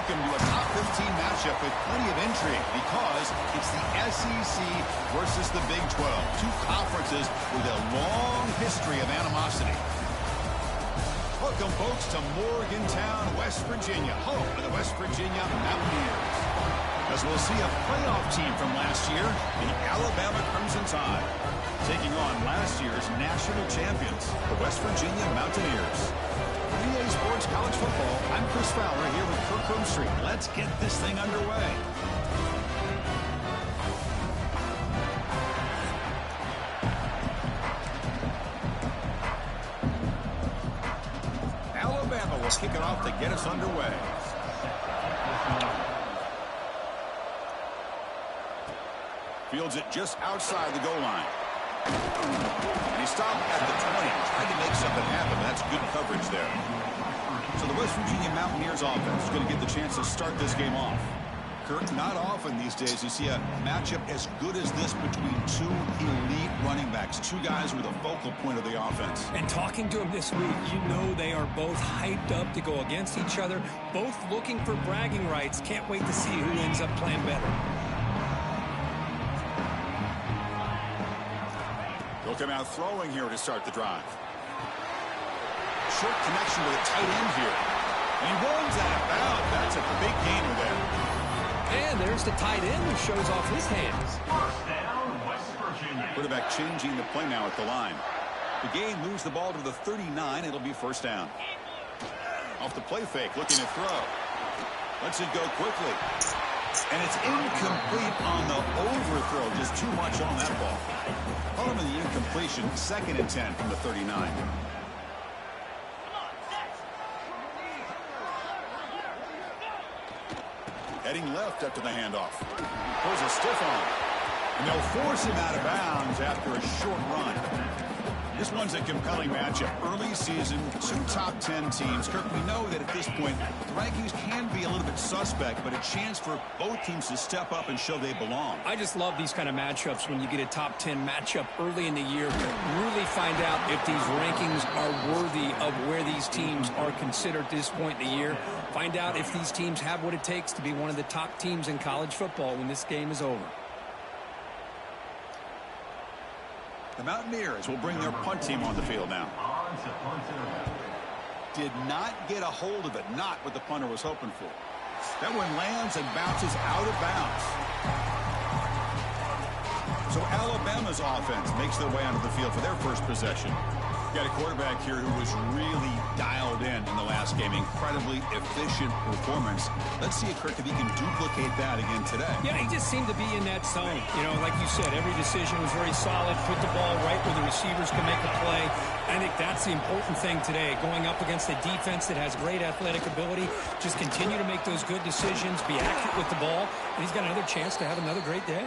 Welcome to a top 15 matchup with plenty of intrigue because it's the SEC versus the Big 12. Two conferences with a long history of animosity. Welcome, folks, to Morgantown, West Virginia, home of the West Virginia Mountaineers. As we'll see a playoff team from last year, the Alabama Crimson Tide, taking on last year's national champions, the West Virginia Mountaineers. For EA Sports College Football, I'm Chris Fowler here with Kirk Roomstreet. Let's get this thing underway. Alabama will kick it off to get us underway. Fields it just outside the goal line. And he stopped at the 20, trying to make something happen. That's good coverage there. So the West Virginia Mountaineers offense is going to get the chance to start this game off. Kirk, not often these days you see a matchup as good as this between two elite running backs, two guys who are the focal point of the offense. And talking to them this week, you know they are both hyped up to go against each other, both looking for bragging rights. Can't wait to see who ends up playing better. He'll come out throwing here to start the drive. Short connection to the tight end here. And he runs out of bounds. That's a big gainer there. And there's the tight end who shows off his hands. First down, West Virginia. Quarterback changing the play now at the line. The game moves the ball to the 39. It'll be first down. Off the play fake, looking to throw. Lets it go quickly. And it's incomplete on the overthrow. Just too much on that ball. Following the incompletion, 2nd and 10 from the 39. Heading left after the handoff. Pulls a stiff arm. And they'll force him out of bounds after a short run. This one's a compelling matchup. Early season, two top 10 teams. Kirk, we know that at this point, the rankings can be a little bit suspect, but a chance for both teams to step up and show they belong. I just love these kind of matchups when you get a top 10 matchup early in the year to really find out if these rankings are worthy of where these teams are considered at this point in the year. Find out if these teams have what it takes to be one of the top teams in college football when this game is over. The Mountaineers will bring their punt team on the field now. Did not get a hold of it, not what the punter was hoping for. That one lands and bounces out of bounds. So Alabama's offense makes their way onto the field for their first possession. Got a quarterback here who was really dialed in the last game. Incredibly efficient performance. Let's see if Kirk, if he can duplicate that again today. Yeah, he just seemed to be in that zone. You know, like you said, every decision was very solid. Put the ball right where the receivers can make a play. I think that's the important thing today. Going up against a defense that has great athletic ability. Just continue to make those good decisions. Be accurate with the ball. And he's got another chance to have another great day.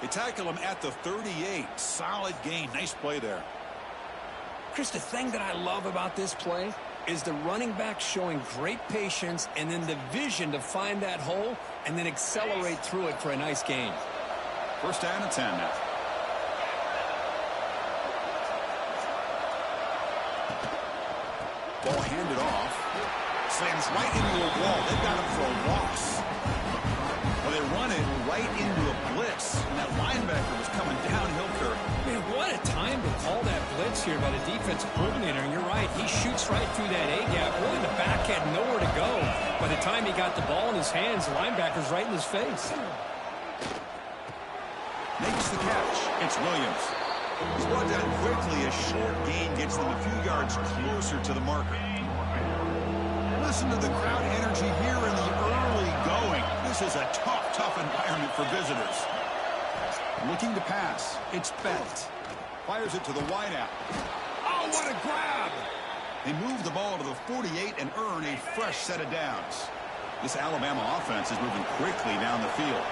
They tackle him at the 38. Solid gain. Nice play there. Chris, the thing that I love about this play is the running back showing great patience and then the vision to find that hole and then accelerate through it for a nice gain. First down and 10 now. Ball handed off. Slams right into a wall. They've got him for a loss. Well, they run it right into a blitz. And that linebacker was coming downhill, Kirk. Man, what a time to call that blitz here by the defensive coordinator. And you're right, he shoots right through that A-gap. Really, the back had nowhere to go. By the time he got the ball in his hands, the linebacker's right in his face. Makes the catch. It's Williams. He's brought down quickly. A short gain gets them a few yards closer to the marker. Listen to the crowd energy here in the early going. This is a tough environment for visitors. Looking to pass. It's Bent. Fires it to the wideout. Oh, what a grab! They move the ball to the 48 and earn a fresh set of downs. This Alabama offense is moving quickly down the field.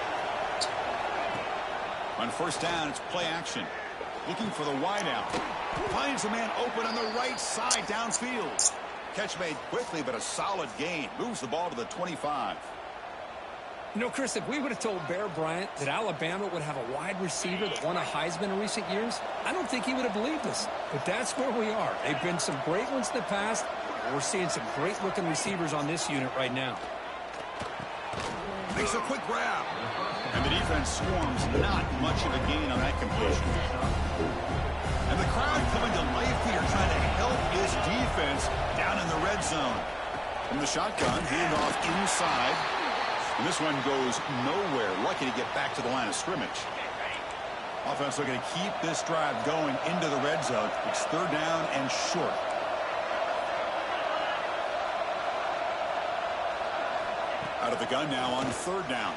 On first down, it's play action. Looking for the wideout. Finds a man open on the right side downfield. Catch made quickly, but a solid gain. Moves the ball to the 25. You know, Chris, if we would have told Bear Bryant that Alabama would have a wide receiver that won a Heisman in recent years, I don't think he would have believed us. But that's where we are. They've been some great ones in the past. We're seeing some great-looking receivers on this unit right now. makes a quick grab. And the defense swarms not much of a gain on that completion. And the crowd coming to life here, trying to help his defense down in the red zone. From the shotgun, handoff inside. And this one goes nowhere. Lucky to get back to the line of scrimmage. Offense looking to keep this drive going into the red zone. It's third down and short. Out of the gun now on third down.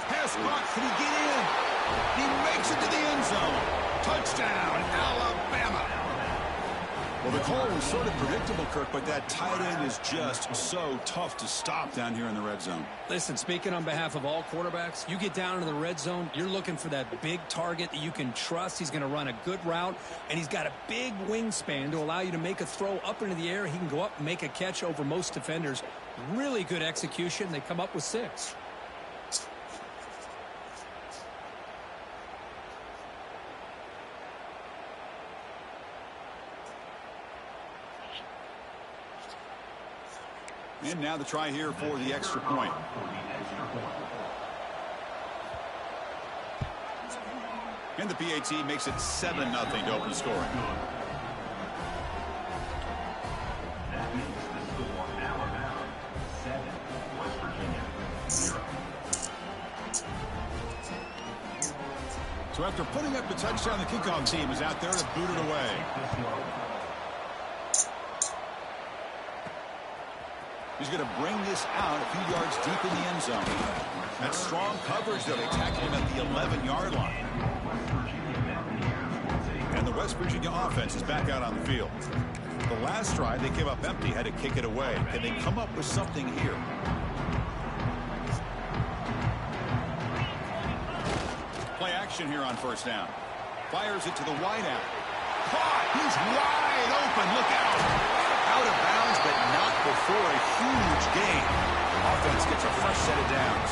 Pass caught. Can he get in? He makes it to the end zone. Touchdown, Alabama. Well, the call was sort of predictable, Kirk, but that tight end is just so tough to stop down here in the red zone. Listen, speaking on behalf of all quarterbacks, you get down into the red zone, you're looking for that big target that you can trust. He's going to run a good route, and he's got a big wingspan to allow you to make a throw up into the air. He can go up and make a catch over most defenders. Really good execution. They come up with 6. And now the try here for the extra point. And the PAT makes it 7-0 to open scoring. That makes the score Alabama 7, West Virginia 0. So after putting up the touchdown, the kickoff team is out there to boot it away. He's going to bring this out a few yards deep in the end zone. That's strong coverage, though. They tackle him at the 11-yard line. And the West Virginia offense is back out on the field. The last drive, they came up empty, had to kick it away. Can they come up with something here? Play action here on first down. Fires it to the wideout. Caught! He's wide open. Look out! Out of bounds, but not before a huge gain. Offense gets a fresh set of downs.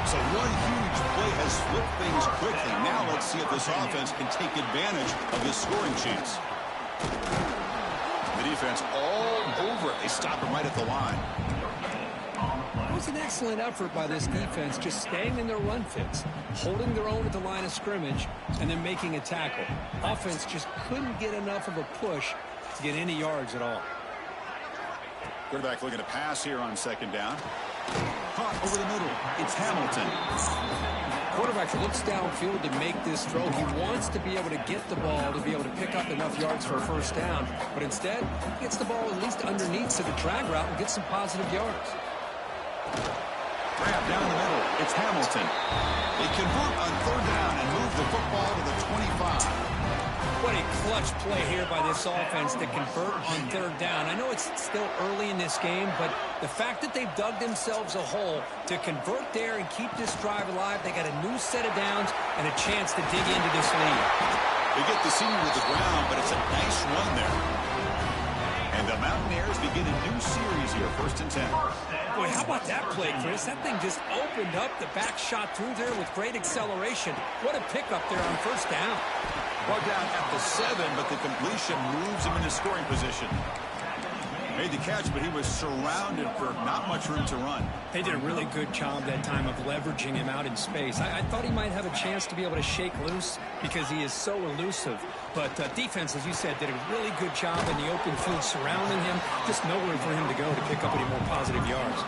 So one huge play has flipped things quickly. Now let's see if this offense can take advantage of this scoring chance. The defense all over it. They stop him right at the line. It was an excellent effort by this defense, just staying in their run fits, holding their own at the line of scrimmage, and then making a tackle. Offense just couldn't get enough of a push to get any yards at all. Quarterback looking to pass here on second down. Caught over the middle. It's Hamilton. Quarterback looks downfield to make this throw. He wants to be able to get the ball to be able to pick up enough yards for a first down. But instead, he gets the ball at least underneath to the drag route and gets some positive yards. Grab down the middle. It's Hamilton. They convert on third down and move the football to the 25. What a clutch play here by this offense to convert on third down. I know it's still early in this game, but the fact that they've dug themselves a hole to convert there and keep this drive alive, they got a new set of downs and a chance to dig into this lead. They get the senior to the ground, but it's a nice run there. And the Mountaineers begin a new series here, 1st and 10. Boy, how about that play, Chris? That thing just opened up. The back shot through there with great acceleration. What a pickup there on first down. Brought down at the 7, but the completion moves him into scoring position. Made the catch, but he was surrounded for not much room to run. They did a really good job that time of leveraging him out in space. I thought he might have a chance to be able to shake loose because he is so elusive. But defense, as you said, did a really good job in the open field surrounding him. Just nowhere for him to go to pick up any more positive yards.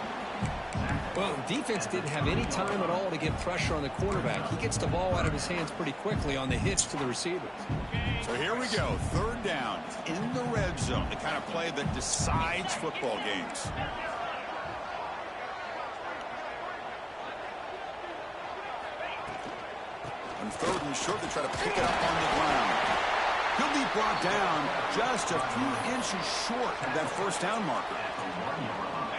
Well, defense didn't have any time at all to get pressure on the quarterback. He gets the ball out of his hands pretty quickly on the hitch to the receivers. So here we go, third down in the red zone, the kind of play that decides football games. On third and short, they try to pick it up on the ground. He'll be brought down just a few inches short of that first down marker.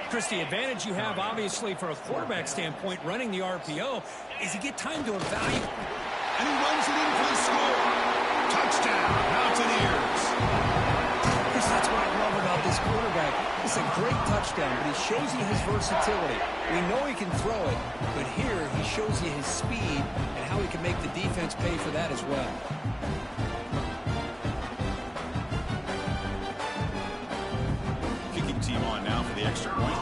Chris, the advantage you have, obviously, for a quarterback standpoint, running the RPO, is you get time to evaluate. And he runs it in for the score. Touchdown, Mountaineers. Chris, that's what I love about this quarterback. It's a great touchdown, but he shows you his versatility. We know he can throw it, but here he shows you his speed and how he can make the defense pay for that as well. Kicking team on now for the extra point.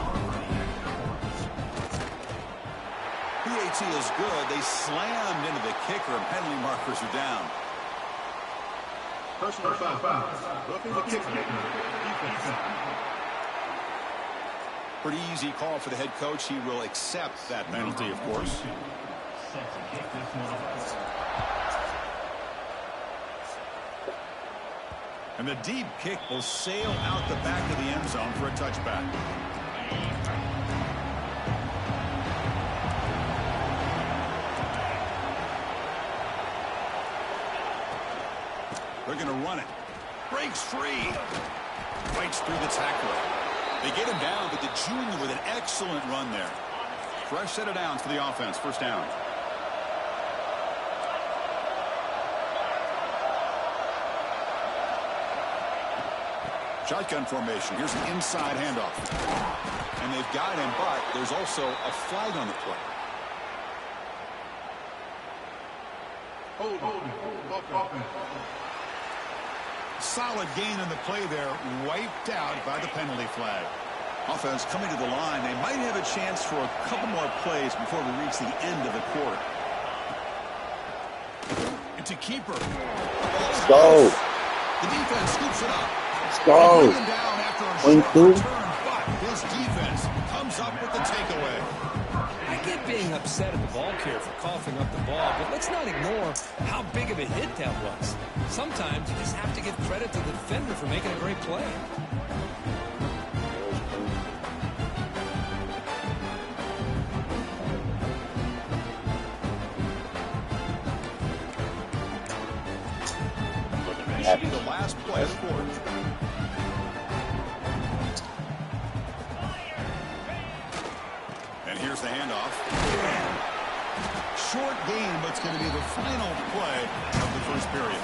penalty is good. They slammed into the kicker, and penalty markers are down. Personal foul. Roughing the kicker. Defense. Pretty easy call for the head coach. He will accept that penalty, of course. Set to kick this one off. And the deep kick will sail out the back of the end zone for a touchback. They're going to run it. Breaks free. Breaks through the tackler. They get him down, but the junior with an excellent run there. Fresh set of downs for the offense. First down. Shotgun formation. Here's an inside handoff. And they've got him, but there's also a flag on the play. Solid gain on the play there, wiped out by the penalty flag. Offense coming to the line. They might have a chance for a couple more plays before we reach the end of the quarter. It's a keeper. Let's go. The defense scoops it up. Let's go. Down after a Point short two. return, but his defense comes up with the takeaway. I get being upset at the ball carrier for coughing up the ball, but let's not ignore how big of a hit that was. Sometimes you just have to give credit to the defender for making a great play. This should be the last play of the quarter. And here's the handoff. Short game, but it's going to be the final play of the first period.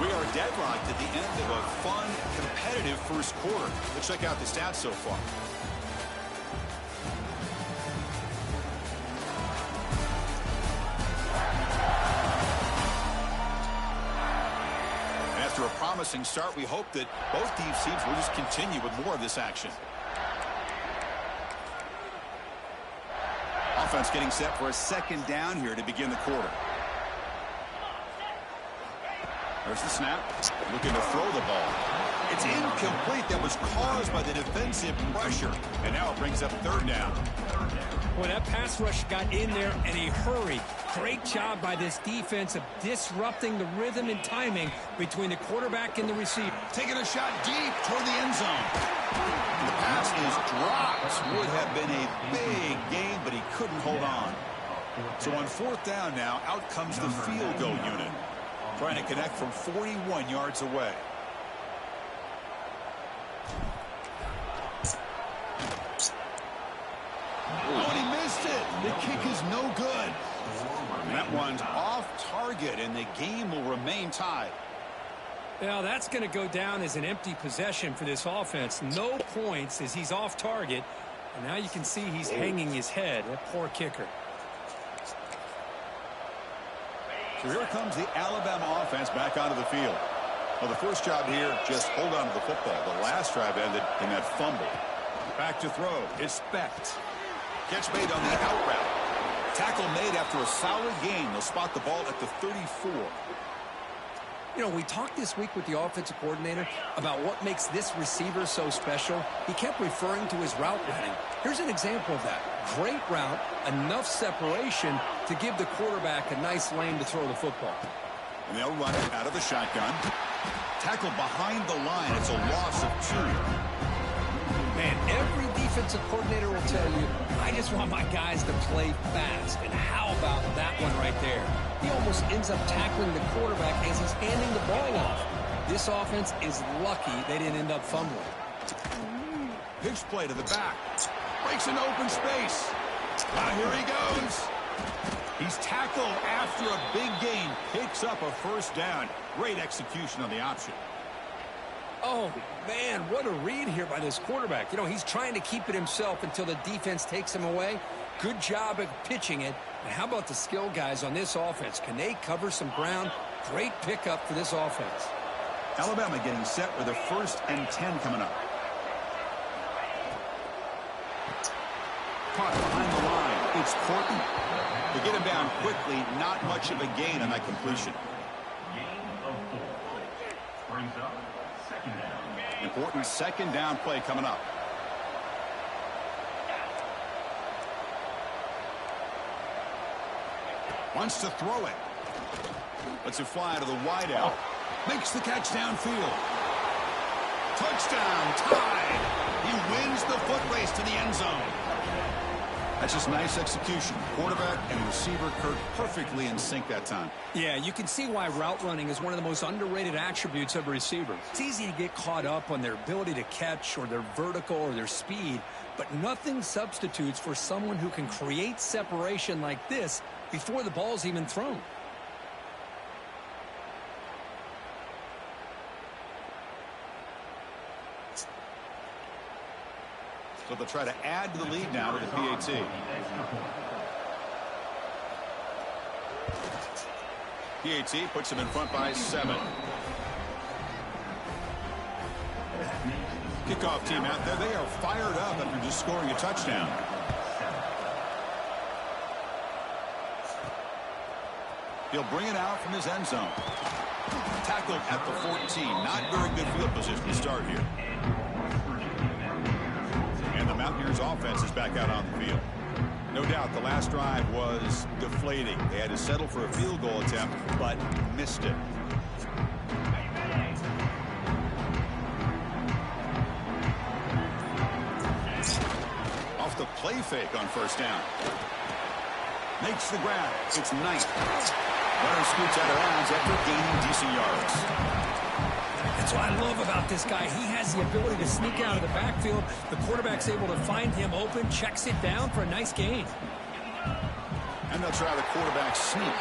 We are deadlocked at the end of a fun, competitive first quarter. Let's check out the stats so far. After a promising start, we hope that both these teams will just continue with more of this action. Offense getting set for a second down here to begin the quarter. There's the snap. Looking to throw the ball. It's incomplete. That was caused by the defensive pressure. And now it brings up third down. Well, that pass rush got in there in a hurry. Great job by this defense of disrupting the rhythm and timing between the quarterback and the receiver. Taking a shot deep toward the end zone. The pass is dropped. Would have been a big gain, but he couldn't hold on. So on fourth down now, out comes the field goal unit. Trying to connect from 41 yards away. Oh, and he missed it. The kick is no good. And that one's off target, and the game will remain tied. Well, that's going to go down as an empty possession for this offense. No points as he's off target. And now you can see he's hanging his head. That poor kicker. So here comes the Alabama offense back onto the field. Well, the first job here, just hold on to the football. The last drive ended in that fumble. Back to throw. It's Specht. Catch made on the out route. Tackle made after a solid gain. They'll spot the ball at the 34. You know, we talked this week with the offensive coordinator about what makes this receiver so special. He kept referring to his route running. Here's an example of that. Great route, enough separation to give the quarterback a nice lane to throw the football. And they'll run it out of the shotgun. Tackle behind the line. It's a loss of 2. Man, every defensive coordinator will tell you, I just want my guys to play fast. And how about that one right there? He almost ends up tackling the quarterback as he's handing the ball off. This offense is lucky they didn't end up fumbling. Pitch play to the back. Breaks an open space. Here he goes. He's tackled after a big gain. Picks up a first down. Great execution on the option. Oh, man, what a read here by this quarterback. You know, he's trying to keep it himself until the defense takes him away. Good job at pitching it. And how about the skill guys on this offense? Can they cover some ground? Great pickup for this offense. Alabama getting set with a 1st and 10 coming up. Caught behind the line. It's Courtney. To get him down quickly, not much of a gain on that completion. Important second down play coming up. Wants to throw it. Lets it fly to the wideout. Makes the catch downfield. Touchdown, tied. He wins the foot race to the end zone. That's just nice execution. Quarterback and receiver Kirk perfectly in sync that time. Yeah, you can see why route running is one of the most underrated attributes of a receiver. It's easy to get caught up on their ability to catch or their vertical or their speed, but nothing substitutes for someone who can create separation like this before the ball's even thrown. So they'll try to add to the lead now with the PAT. PAT puts them in front by 7. Kickoff team out there. They are fired up after just scoring a touchdown. He'll bring it out from his end zone. Tackled at the 14. Not very good field position to start here. And the Mountaineers offense is back out on the field. No doubt the last drive was deflating. They had to settle for a field goal attempt, but missed it. Off the play fake on first down. Makes the grab. It's Knight. Runner scoots out of bounds after gaining decent yards. That's what I love about this guy. He has the ability to sneak out of the backfield. The quarterback's able to find him open, checks it down for a nice gain. And they'll try the quarterback sneak.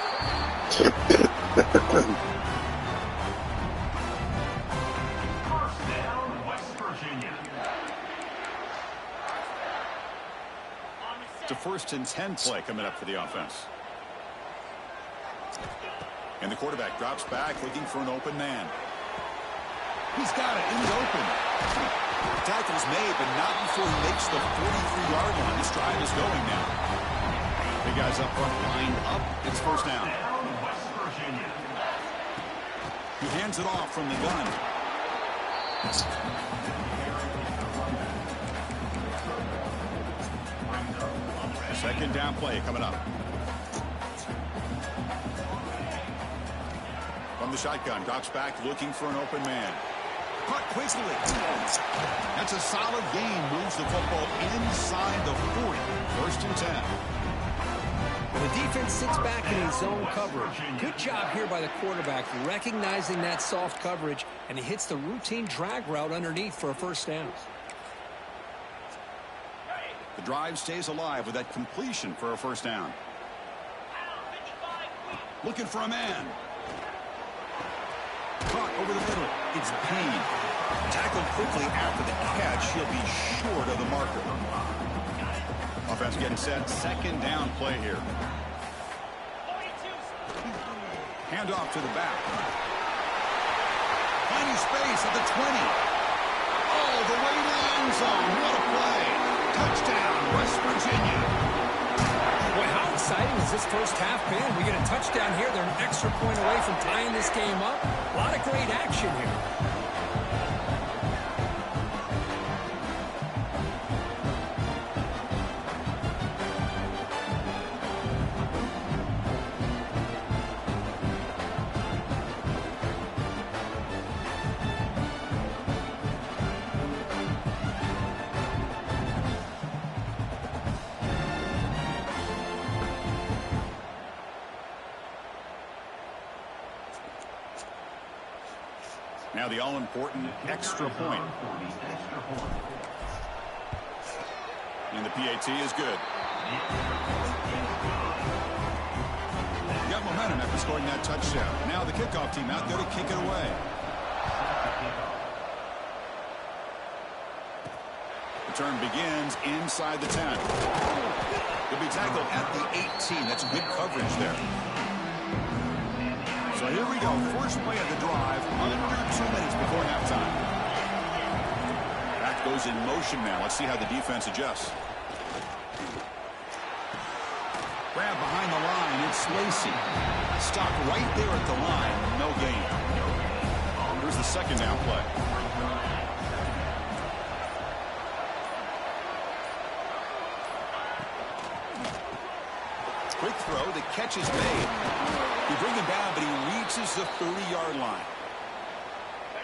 First down, West Virginia. It's a 1st and 10 play coming up for the offense. And the quarterback drops back looking for an open man. He's got it in the open. Tackle's made, but not before he makes the 43-yard line. This drive is going now. Big guys up front lined up. It's first down. West Virginia. He hands it off from the gun. Second down play coming up. From the shotgun, drops back looking for an open man. Caught quickly. That's a solid gain. Moves the football inside the 40. 1st and 10. The defense sits back in his zone coverage. Good job here by the quarterback recognizing that soft coverage, and he hits the routine drag route underneath for a first down. The drive stays alive with that completion for a first down. Looking for a man. Caught over the middle. It's Payne. Tackled quickly after the catch. He'll be short of the marker. Offense getting set. Second down play here. Hand off to the back. Finding space at the 20. All the way to the end zone. What a play. Touchdown, West Virginia. Boy, how exciting has this first half been? We get a touchdown here. They're an extra point away from tying this game up. A lot of great action here. Now the all-important extra point. And the PAT is good. Got momentum after scoring that touchdown. Now the kickoff team out there to kick it away. Return begins inside the 10. He'll be tackled at the 18. That's good coverage there. So here we go. First play of the drive, under 2 minutes before halftime. Back goes in motion now. Let's see how the defense adjusts. It's Lacey. Stopped right there at the line. No gain. Here's the second down play. Quick throw. The catch is made. You bring him down, but he reaches the 30-yard line.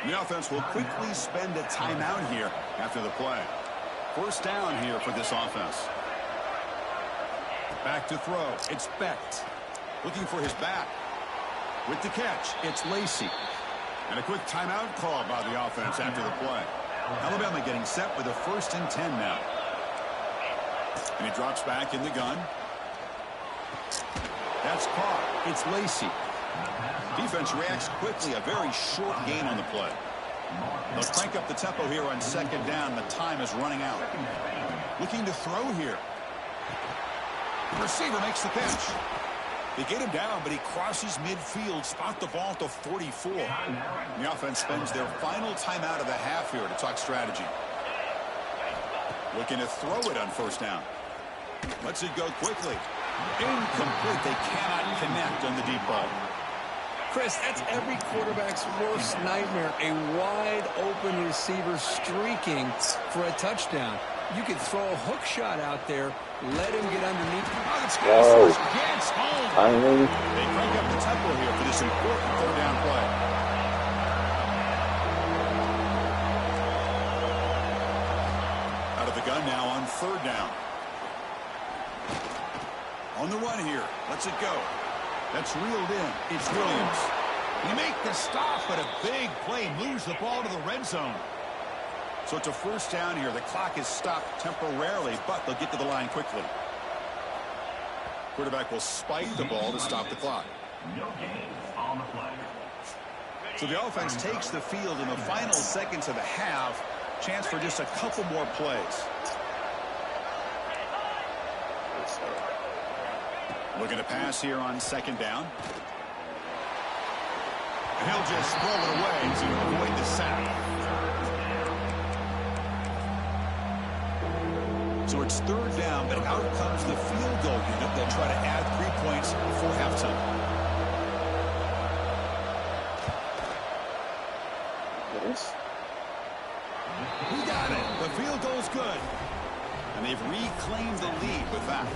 The offense will quickly spend a timeout here after the play. First down here for this offense. Back to throw. It's Becht. Looking for his back. With the catch, it's Lacey. And a quick timeout call by the offense after the play. Alabama getting set with a 1st and 10 now. And he drops back in the gun. That's caught. It's Lacey. Defense reacts quickly. A very short gain on the play. They'll crank up the tempo here on 2nd down. The time is running out. Looking to throw here. The receiver makes the catch. They get him down, but he crosses midfield. Spot the ball at the 44. And the offense spends their final timeout of the half here to talk strategy. Looking to throw it on 1st down. Lets it go quickly. Incomplete. They cannot connect on the deep ball. Chris, that's every quarterback's worst nightmare. A wide-open receiver streaking for a touchdown. You could throw a hook shot out there, let him get underneath. Whoa. Gets home. Finally. They crank up the tempo here for this important 3rd down play. Out of the gun now on 3rd down. On the run here. Lets it go. That's reeled in. It's Williams. He make the stop, but a big play moves the ball to the red zone. So it's a 1st down here. The clock is stopped temporarily, but they'll get to the line quickly. Quarterback will spike the ball to stop the clock. So the offense takes the field in the final seconds of the half. Chance for just a couple more plays. Looking to pass here on 2nd down. And he'll just throw it away to avoid the sack. So it's 3rd down, but out comes the field goal unit. They'll try to add 3 points before halftime. Yes. He got it. The field goal's good. And they've reclaimed the lead with that.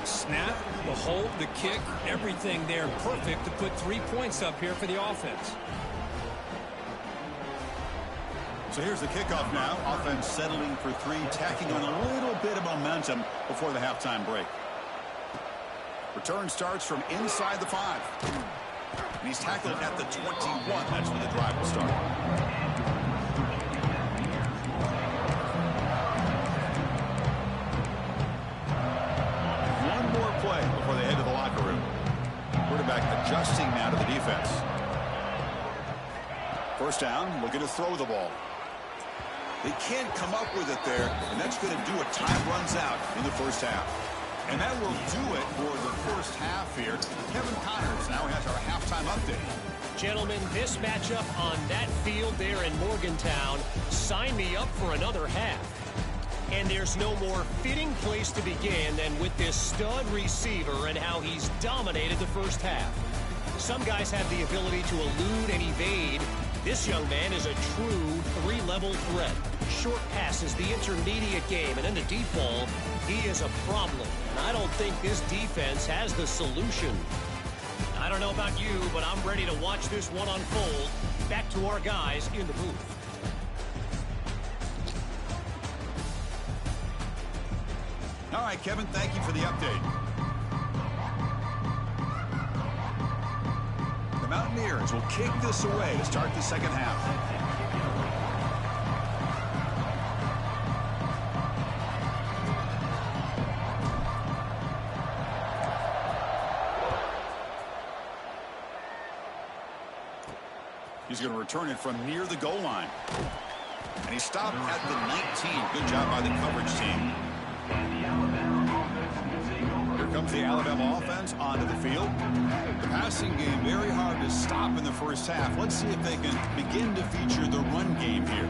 Snap, the hold, the kick, everything there perfect to put 3 points up here for the offense. So here's the kickoff now. Offense settling for 3, tacking on a little bit of momentum before the halftime break. Return starts from inside the 5. And he's tackled at the 21. That's when the drive will start. One more play before they head to the locker room. Quarterback adjusting now to the defense. 1st down, looking to throw the ball. They can't come up with it there, and that's going to do it. Time runs out in the 1st half. And that will do it for the 1st half here. Kevin Connors now has our halftime update. Gentlemen, this matchup on that field there in Morgantown, sign me up for another half. And there's no more fitting place to begin than with this stud receiver and how he's dominated the 1st half. Some guys have the ability to elude and evade. This young man is a true 3-level threat. Short passes, the intermediate game, and in the deep ball, he is a problem. And I don't think this defense has the solution. I don't know about you, but I'm ready to watch this one unfold. Back to our guys in the booth. All right, Kevin, thank you for the update. The Mountaineers will kick this away to start the 2nd half. He's going to return it from near the goal line. And he stopped at the 19. Good job by the coverage team. Here comes the Alabama offense onto the field. The passing game very hard to stop in the 1st half. Let's see if they can begin to feature the run game here.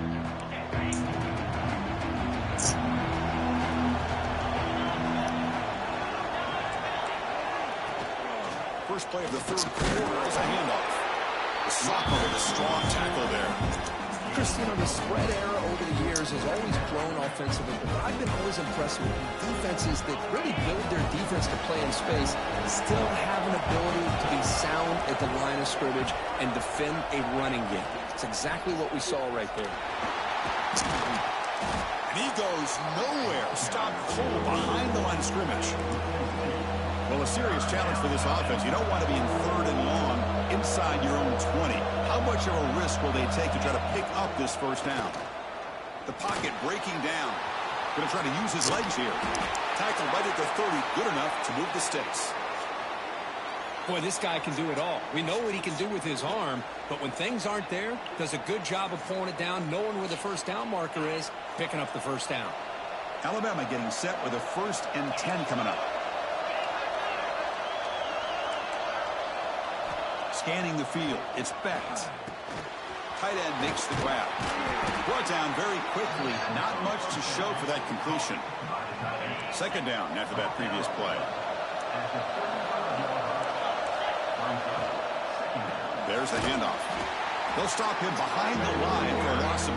first play of the third quarter as a handoff. The sophomore with a strong tackle there. Chris, the spread era over the years has always grown offensively, but I've been always impressed with defenses that really build their defense to play in space, still have an ability to be sound at the line of scrimmage and defend a running game. It's exactly what we saw right there. And he goes nowhere. Stop cold behind the line of scrimmage. Well, a serious challenge for this offense. You don't want to be in third and long inside your own 20. How much of a risk will they take to try to pick up this first down? The pocket breaking down. Going to try to use his legs here. Tackle right at the 30. Good enough to move the sticks. Boy, this guy can do it all. We know what he can do with his arm, but when things aren't there, does a good job of pulling it down, knowing where the first down marker is, picking up the first down. Alabama getting set with a 1st and 10 coming up. Scanning the field. It's Becht. Tight end makes the grab. Brought down very quickly. Not much to show for that completion. Second down after that previous play. There's the handoff. They'll stop him behind the line for a loss of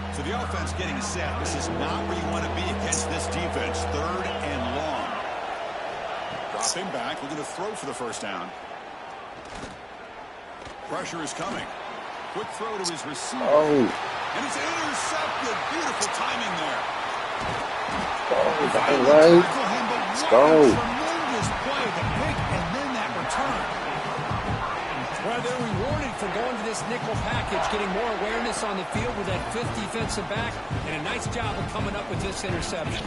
1. So the offense getting set. This is not where you want to be against this defense. 3rd and long. Drop him back. We're going to throw for the first down. Pressure is coming. Quick throw to his receiver. Oh. And it's intercepted. Beautiful timing there. Oh, that way. Let's go. Tremendous play. The pick and then that return. Well, they're rewarded for going to this nickel package, getting more awareness on the field with that 5th defensive back, and a nice job of coming up with this interception.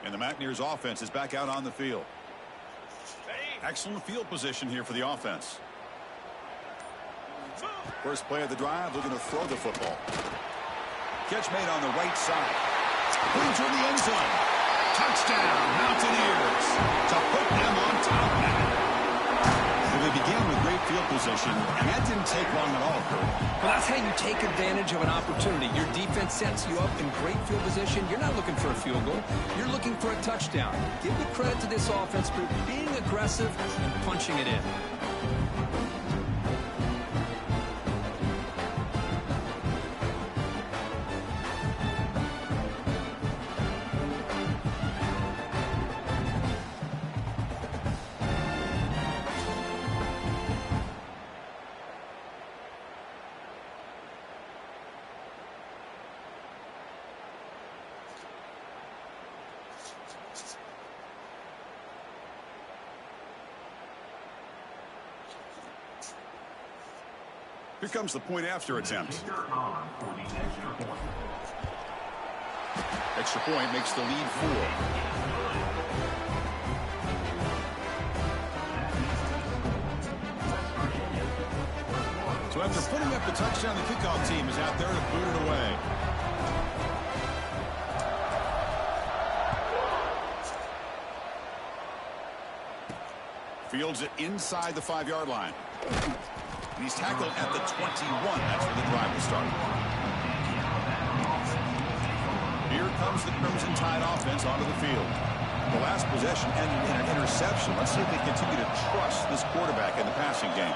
And the Mountaineers offense is back out on the field. Excellent field position here for the offense. First play of the drive, looking to throw the football. Catch made on the right side. Going toward the end zone. Touchdown, Mountaineers, to put them on top now. Well, they began with great field position, and that didn't take long at all, Kurt. Well, that's how you take advantage of an opportunity. Your defense sets you up in great field position. You're not looking for a field goal. You're looking for a touchdown. Give the credit to this offense for being aggressive and punching it in. Here comes the point after attempt. Extra point makes the lead 4. So after putting up the touchdown, the kickoff team is out there to boot it away. Fields it inside the 5-yard line. And he's tackled at the 21. That's where the drive will start. Here comes the Crimson Tide offense onto the field. The last possession ended in an interception. Let's see if they continue to trust this quarterback in the passing game.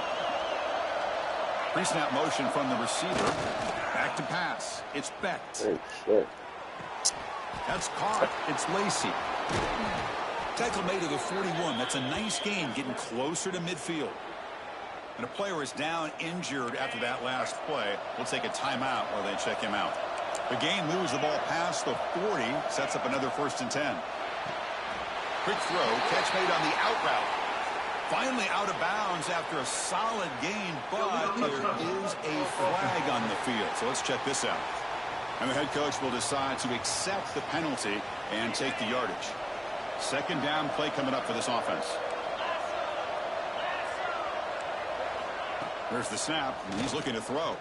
Pre-snap motion from the receiver. Back to pass. It's Becht. Oh, shit. That's caught. It's Lacey. Tackle made to the 41. That's a nice gain, getting closer to midfield. And a player is down injured after that last play. We'll take a timeout while they check him out. The game moves the ball past the 40, sets up another 1st and 10. Quick throw, catch made on the out route. Finally out of bounds after a solid gain, but there is a flag on the field. So let's check this out. And the head coach will decide to accept the penalty and take the yardage. Second down play coming up for this offense. There's the snap, and he's looking to throw.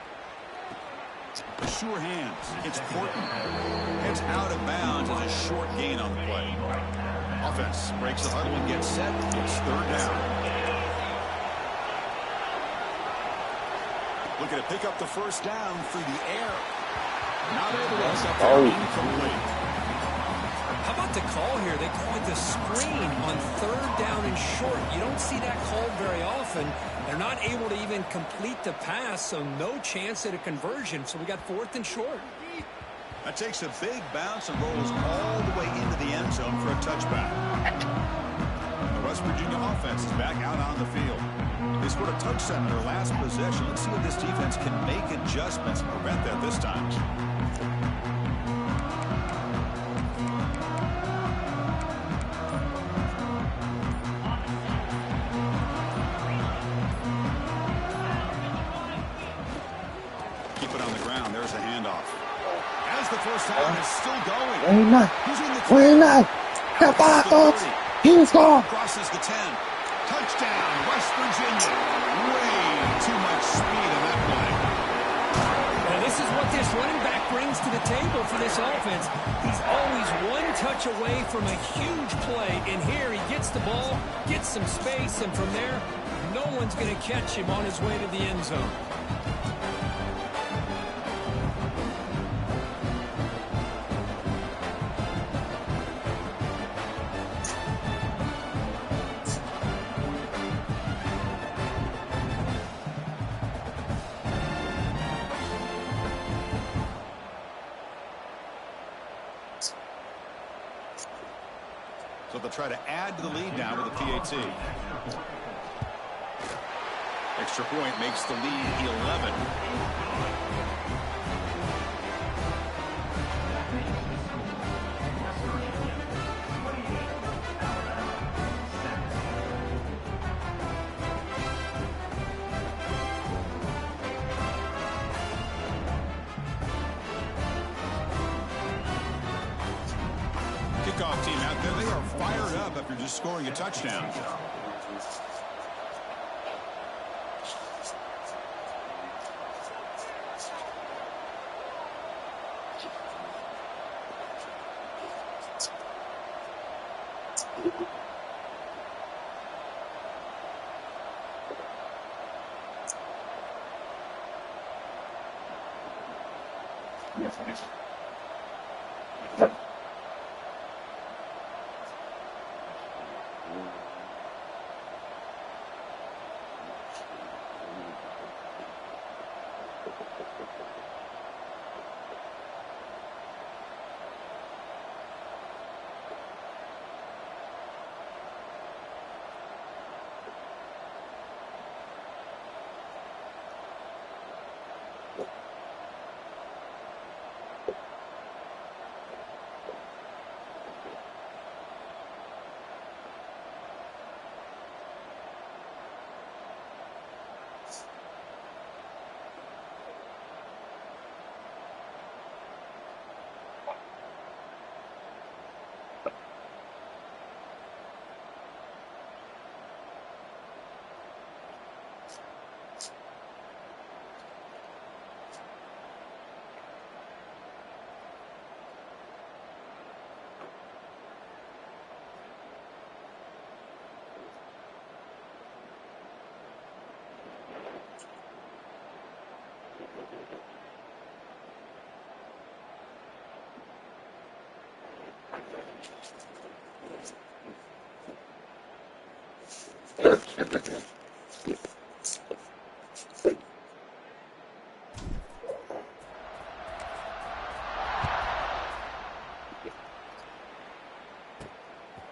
The sure hands. It's Horton. It's out of bounds as a short gain on the play. Offense breaks the huddle and gets set. It's third down. Looking to pick up the first down through the air. Not able to pick up there. Incomplete. How about the call here? They call it the screen on third down and short. You don't see that called very often. They're not able to even complete the pass, so no chance at a conversion. So we got fourth and short. That takes a big bounce and rolls all the way into the end zone for a touchback. The West Virginia offense is back out on the field. They scored a touchdown in their last possession. Let's see if this defense can make adjustments and prevent that this time. Keep it on the ground. There's a handoff. As the first down is still going. Wait, not. He's gone. Crosses the 10. Touchdown, West Virginia. Way too much speed in that play. Now this is what this running back brings to the table for this offense. He's always one touch away from a huge play. And here he gets the ball, gets some space, and from there, no one's going to catch him on his way to the end zone. So they'll try to add to the lead now with a PAT. Extra point makes the lead 11. Kickoff team out there, they are fired up after just scoring a touchdown.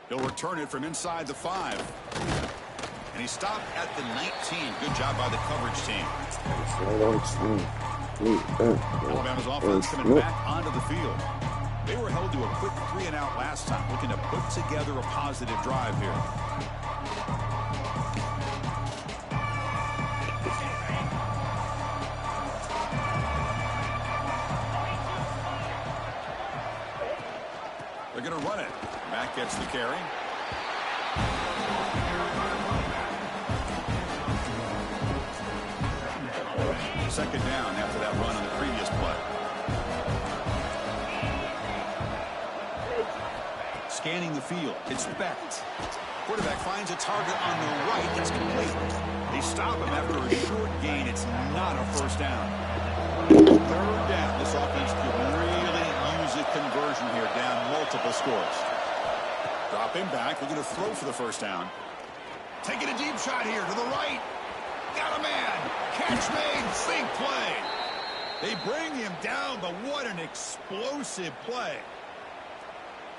He'll return it from inside the 5. And he stopped at the 19. Good job by the coverage team. Alabama's offense coming back onto the field. They were held to a quick 3-and-out last time, looking to put together a positive drive here. They're going to run it. Mack gets the carry. Second down after that run on the previous play. scanning the field. It's Becht. Quarterback finds a target on the right. It's complete. They stop him after a short gain. It's not a first down. Third down. This offense could really use a conversion here, down multiple scores. Drop him back. Looking to throw for the first down. Taking a deep shot here to the right. Got a man. Catch made. Think play. They bring him down, but what an explosive play.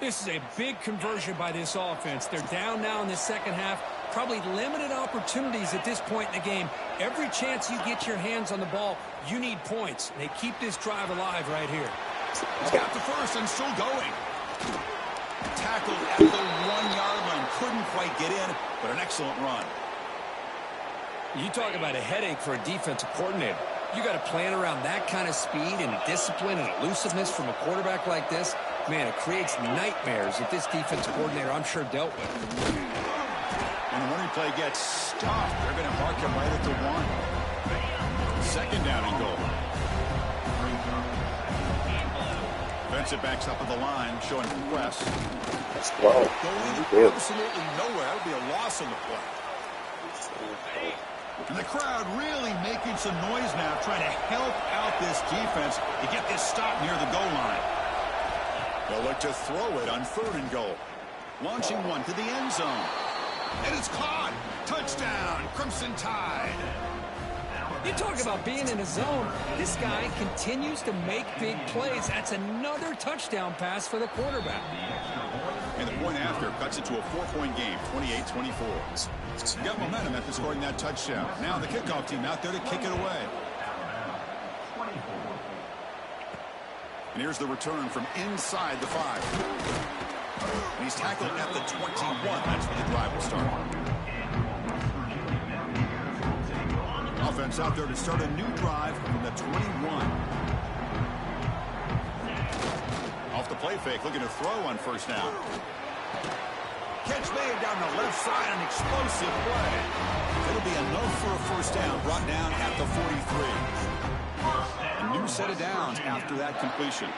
This is a big conversion by this offense. They're down now in the second half. Probably limited opportunities at this point in the game. Every chance you get your hands on the ball, you need points. They keep this drive alive right here. He's got the first and still going. Tackled at the 1-yard line. Couldn't quite get in, but an excellent run. You talk about a headache for a defensive coordinator. You got to plan around that kind of speed and discipline and elusiveness from a quarterback like this. Man, it creates nightmares that this defensive coordinator, I'm sure, dealt with. And the running play gets stopped. They're going to mark him right at the 1. Second down and goal. Defensive backs up at the line, showing press. Wow. Going absolutely nowhere. That would be a loss on the play. And the crowd really making some noise now, trying to help out this defense to get this stop near the goal line. They'll look to throw it on 3rd and goal. Launching one to the end zone. And it's caught. Touchdown, Crimson Tide. You talk about being in a zone. This guy continues to make big plays. That's another touchdown pass for the quarterback. And the point after cuts it to a 4-point game, 28-24. Got momentum after scoring that touchdown. Now the kickoff team out there to kick it away. And here's the return from inside the 5. And he's tackled at the 21. That's where the drive will start. Offense out there to start a new drive from the 21. Off the play fake, looking to throw on first down. Catch made down the left side, an explosive play. It'll be enough for a first down, brought down at the 43. A new set of downs after that completion.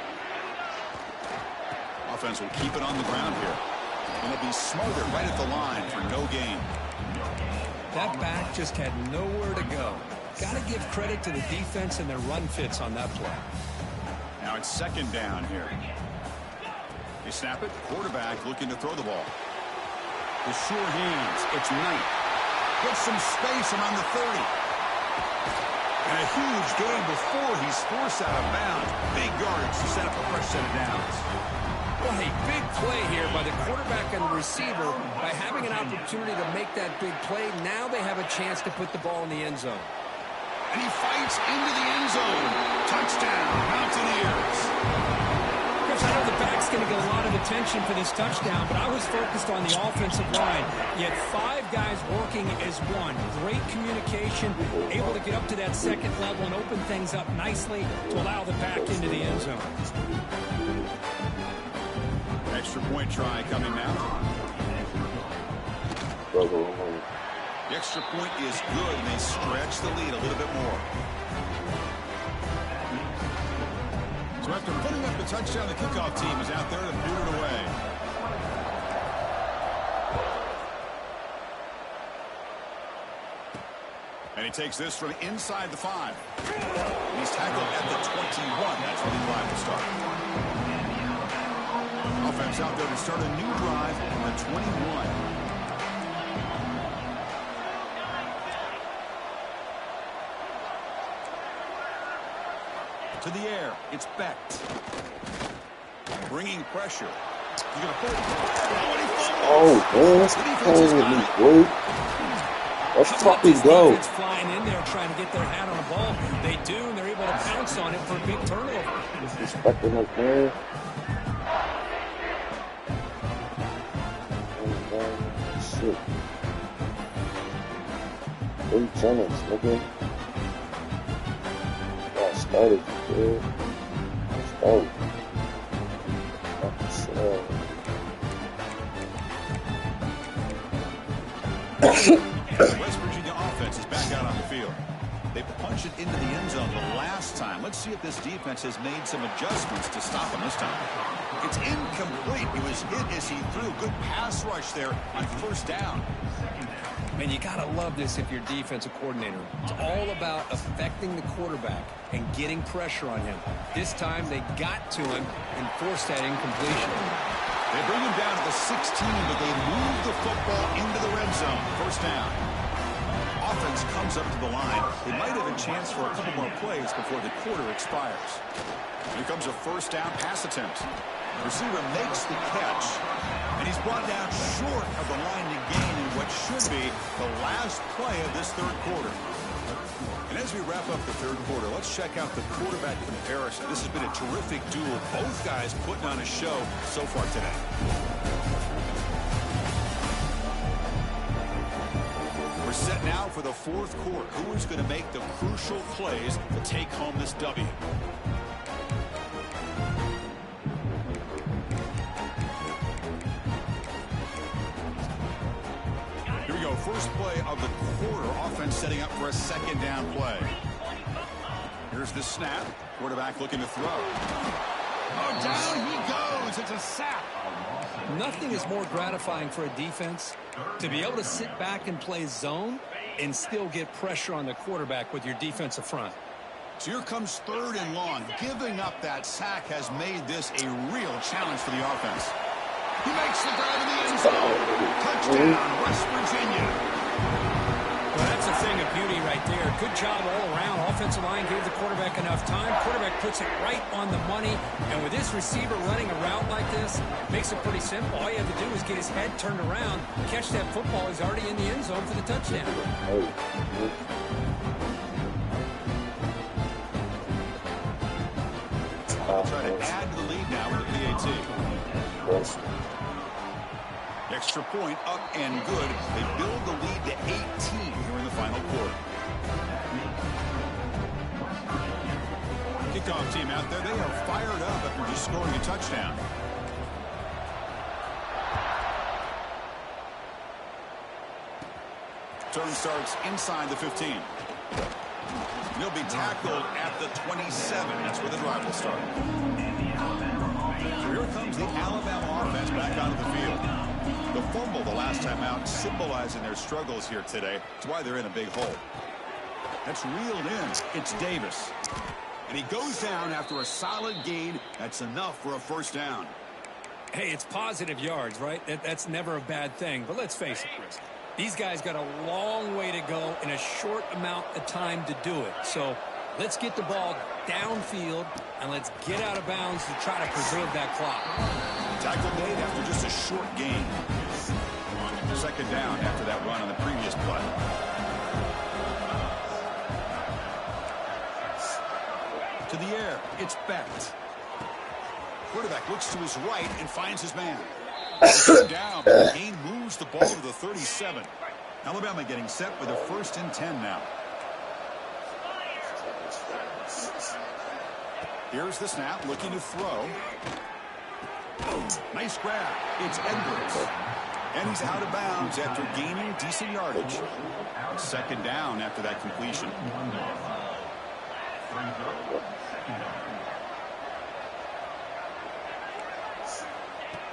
Offense will keep it on the ground here. And it'll be smothered right at the line for no gain. That back just had nowhere to go. Got to give credit to the defense and their run fits on that play. Now it's second down here. They snap it. Quarterback looking to throw the ball. With sure hands, it's Knight. Gets some space around the 30. And a huge gain before he's forced out of bounds. Big yards to set up a fresh set of downs. Well, a big play here by the quarterback and the receiver. By having an opportunity to make that big play, now they have a chance to put the ball in the end zone. And he fights into the end zone. Touchdown, Mountaineers. Chris, I know the back's going to get a lot of attention for this touchdown, but I was focused on the offensive line. You had 5 guys working as one. Great communication, able to get up to that second level and open things up nicely to allow the back into the end zone. Extra point try coming now. The extra point is good, and they stretch the lead a little bit more. So after putting up the touchdown, the kickoff team is out there to boot it away. And he takes this from inside the 5. He's tackled at the 21. That's where the drive will start. Offense out there to start a new drive on the 21. To the air, it's Becht. Bringing pressure. He's going to pull it. Oh, man, that's holy wait. Let's fucking go. It's flying in there trying to get their hat on the ball. They do, and they're able to pounce on it for a big turnover. Disrespecting us, man. Shit. 3 tenants, nigga. Got started, dude. Start. West Virginia offense is back out on the field. They punched it into the end zone the last time. Let's see if this defense has made some adjustments to stop him this time. It's incomplete. He was hit as he threw. Good pass rush there on first down. Man, you got to love this if you're a defensive coordinator. It's all about affecting the quarterback and getting pressure on him. This time they got to him and forced that incompletion. They bring him down to the 16, but they move the football into the red zone. First down. Offense comes up to the line. They might have a chance for a couple more plays before the quarter expires. Here comes a first down pass attempt. The receiver makes the catch, and he's brought down short of the line to gain in what should be the last play of this third quarter. And as we wrap up the third quarter, let's check out the quarterback comparison. This has been a terrific duel. Both guys putting on a show so far today. We're set now for the fourth quarter. Who is going to make the crucial plays to take home this W? Here we go. First play of the quarter. Offense setting up for a second down play. Here's the snap. Quarterback looking to throw. Oh, down he goes. It's a sack. Nothing is more gratifying for a defense to be able to sit back and play zone and still get pressure on the quarterback with your defensive front. So here comes third and long. Giving up that sack has made this a real challenge for the offense. He makes the grab in the end zone. Touchdown, West Virginia. Well, that's a thing of beauty right there. Good job all around. Offensive line gave the quarterback enough time. Quarterback puts it right on the money. And with this receiver running a route like this, makes it pretty simple. All you have to do is get his head turned around, catch that football. He's already in the end zone for the touchdown. Trying to add to the lead now with the PAT. Extra point up and good. They build the lead to 18 here in the final quarter. Kickoff team out there. They are fired up after just scoring a touchdown. Turn starts inside the 15. He'll be tackled at the 27. That's where the drive will start. So here comes the Alabama offense back onto the field. The fumble the last time out symbolizing their struggles here today. That's why they're in a big hole. That's reeled in. It's Davis. And he goes down after a solid gain. That's enough for a first down. Hey, it's positive yards, right? That's never a bad thing. But let's face it, Chris. These guys got a long way to go in a short amount of time to do it. So let's get the ball downfield and let's get out of bounds to try to preserve that clock. Tackle made after just a short gain. Second down after that run on the previous play. To the air, it's Becht. Quarterback looks to his right and finds his man. Down, but the gain moves the ball to the 37. Alabama getting set with a 1st and 10 now. Here's the snap, looking to throw. Nice grab. It's Edwards. And he's out of bounds after gaining decent yardage. Second down after that completion.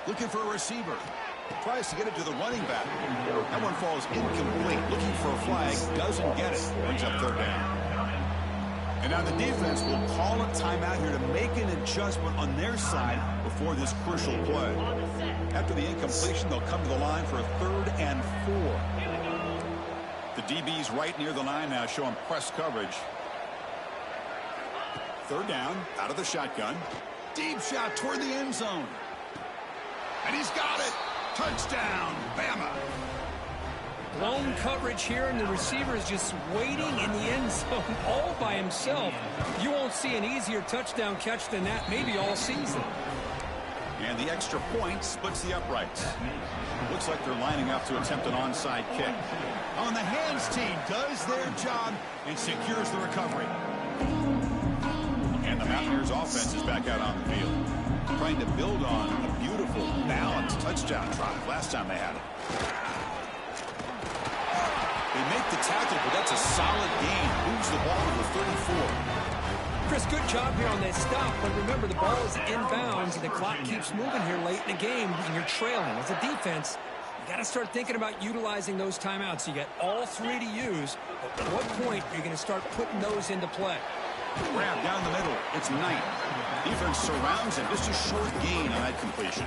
Looking for a receiver. Tries to get it to the running back. That one falls incomplete. Looking for a flag. Doesn't get it. Brings up third down. And now the defense will call a timeout here to make an adjustment on their side before this crucial play. After the incompletion, they'll come to the line for a 3rd and 4. The DB's right near the line now, showing press coverage. Third down, out of the shotgun. Deep shot toward the end zone. And he's got it. Touchdown, Bama. Blown coverage here, and the receiver is just waiting in the end zone all by himself. You won't see an easier touchdown catch than that maybe all season. And the extra point splits the uprights. Looks like they're lining up to attempt an onside kick. On the hands team does their job and secures the recovery. And the Mountaineers offense is back out on the field, trying to build on a beautiful, balanced touchdown drive last time they had it. They make the tackle, but that's a solid gain. Moves the ball to the 34. Chris, good job here on that stop, but remember the ball is inbounds and the clock keeps moving here late in the game and you're trailing. As a defense, you got to start thinking about utilizing those timeouts. You got all three to use, but at what point are you going to start putting those into play? Grab down the middle. It's Knight. Defense surrounds him. Just a short gain on that completion.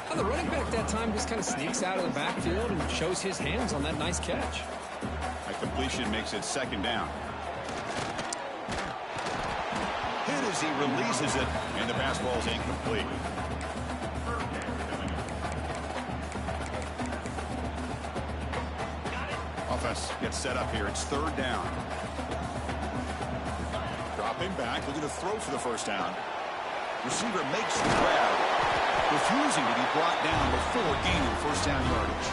Well, the running back that time just kind of sneaks out of the backfield and shows his hands on that nice catch. That completion makes it second down. Hit as he releases it, and the pass ball is incomplete. Offense gets set up here. It's third down. Dropping back, looking to throw for the first down. Receiver makes the grab, refusing to be brought down before gaining first down yardage.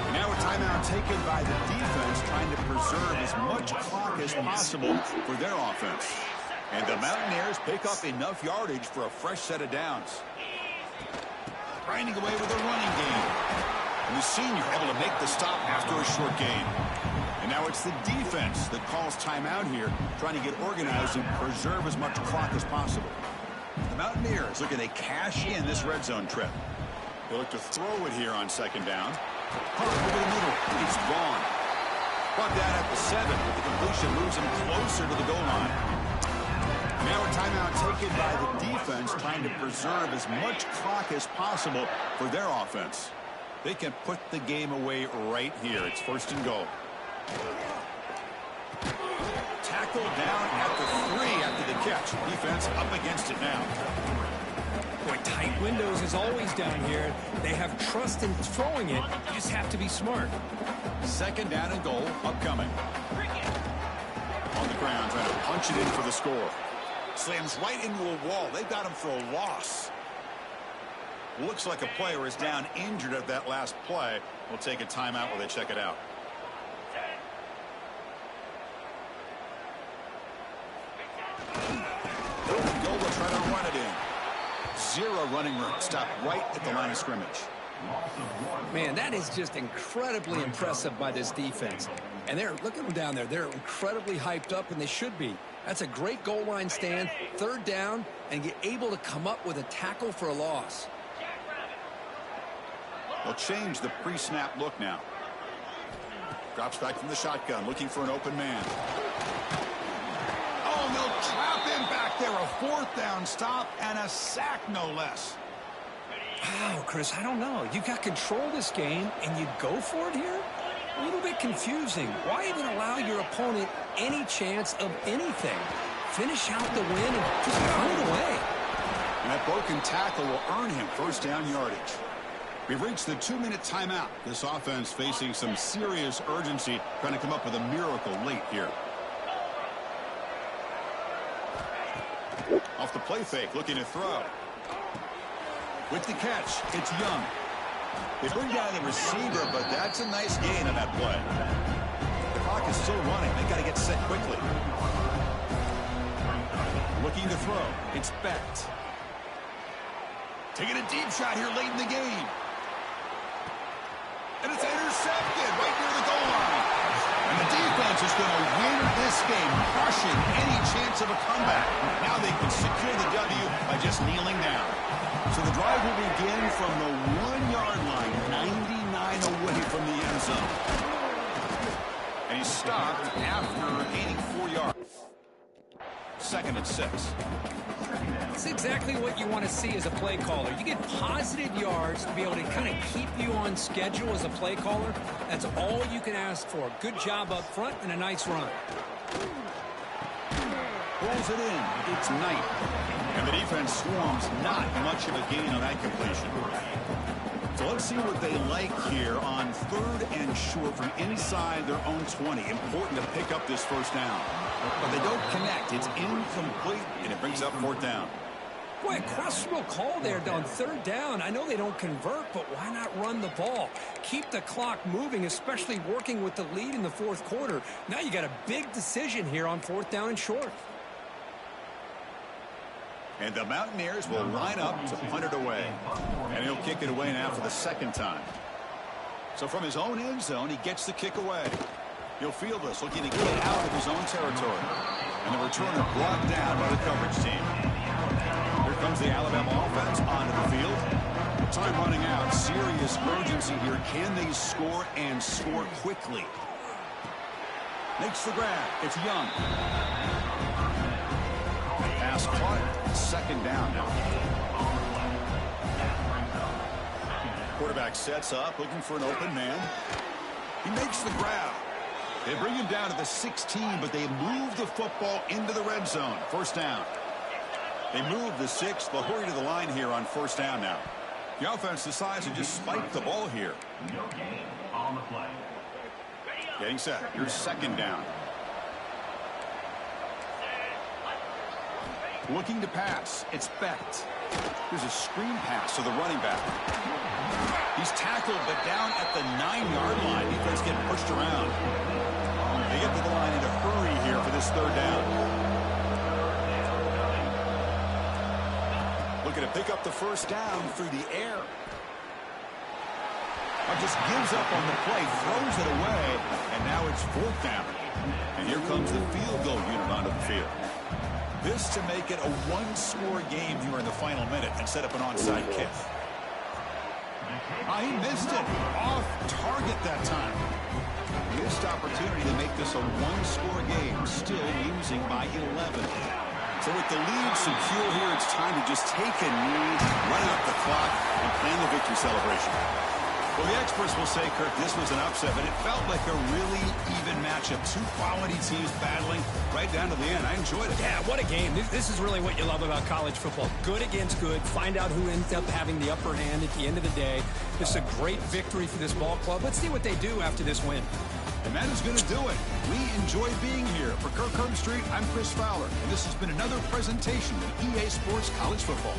And now a timeout taken by the defense, trying to preserve as much clock as possible for their offense. And the Mountaineers pick up enough yardage for a fresh set of downs. Grinding away with a running game. And the senior able to make the stop after a short gain. And now it's the defense that calls timeout here, trying to get organized and preserve as much clock as possible. The Mountaineers looking to cash in this red zone trip. They look to throw it here on second down. Pump over the middle. It's gone. Brought down at the 7, but the completion moves him closer to the goal line. Now a timeout taken by the defense, trying to preserve as much clock as possible for their offense. They can put the game away right here. It's first and goal. Tackle down at the 3 after the catch. Defense up against it now. Boy, tight windows is always down here. They have trust in throwing it. You just have to be smart. Second down and goal upcoming. On the ground, trying to punch it in for the score. Slams right into a wall. They've got him for a loss. Looks like a player is down injured at that last play. We'll take a timeout while they check it out. Go, we'll try to run it in. 0 running room. Stop right at the line of scrimmage. Man, that is just incredibly impressive by this defense. And look at them down there. They're incredibly hyped up, and they should be. That's a great goal line stand, third down, and get able to come up with a tackle for a loss. They'll change the pre-snap look now. Drops back from the shotgun, looking for an open man. Oh, and they'll trap him back there. A fourth down stop and a sack, no less. Wow, Chris, I don't know. You got control of this game, and you go for it here? A little bit confusing. Why even allow your opponent any chance of anything? Finish out the win and just punt it away. And that broken tackle will earn him first down yardage. We've reached the 2-minute timeout. This offense facing some serious urgency, trying to come up with a miracle late here. Off the play fake, looking to throw. With the catch, it's Young. They bring down the receiver, but that's a nice gain on that play. The clock is still running. They got to get set quickly. Looking to throw. It's Becht. Taking a deep shot here late in the game. And it's intercepted right near the goal line. And the defense is going to win this game, crushing any chance of a comeback. Now they can secure the W by just kneeling down. So the drive will begin from the 1-yard line, 99 away from the end zone. And he's stopped after gaining 4 yards. Second and 6. That's exactly what you want to see as a play caller. You get positive yards to be able to kind of keep you on schedule as a play caller. That's all you can ask for. Good job up front and a nice run. Pulls it in. It's Knight. And the defense swarms not much of a gain on that completion. So let's see what they like here on 3rd and short from inside their own 20. Important to pick up this first down. But they don't connect. It's incomplete, and it brings up 4th down. Boy, a questionable call there on 3rd down. I know they don't convert, but why not run the ball? Keep the clock moving, especially working with the lead in the 4th quarter. Now you got a big decision here on 4th down and short. And the Mountaineers will line up to punt it away. And he'll kick it away now for the 2nd time. So from his own end zone, he gets the kick away. He'll field this, looking to get out of his own territory. And the returner brought down by the coverage team. Here comes the Alabama offense onto the field. Time running out. Serious urgency here. Can they score and score quickly? Makes the grab. It's Young. Pass caught. Second down now. Quarterback sets up, looking for an open man. He makes the grab. They bring him down to the 16, but they move the football into the red zone. First down. They move the 6. They'll hurry to the line here on first down now. The offense decides to just spike the ball here. No gain on the play. Getting set. Here's second down. Looking to pass. It's Becht. Here's a screen pass to the running back. He's tackled, but down at the 9-yard line. Defense getting pushed around. They get to the line in a hurry here for this third down. Looking to pick up the first down through the air. Just gives up on the play, throws it away, and now it's fourth down. And here comes the field goal unit onto the field. This to make it a one-score game here in the final minute and set up an onside kick. He missed it. Off target that time. Missed opportunity to make this a one-score game. Still losing by 11. So with the lead secure here, it's time to just take a knee, run out the clock, and plan the victory celebration. Well, the experts will say, Kirk, this was an upset, but it felt like a really even matchup. Two quality teams battling right down to the end. I enjoyed it. Yeah, what a game. This is really what you love about college football. Good against good. Find out who ends up having the upper hand at the end of the day. This is a great victory for this ball club. Let's see what they do after this win. And that is going to do it. We enjoy being here. For Kirk Herbstreit, I'm Chris Fowler, and this has been another presentation of EA Sports College Football.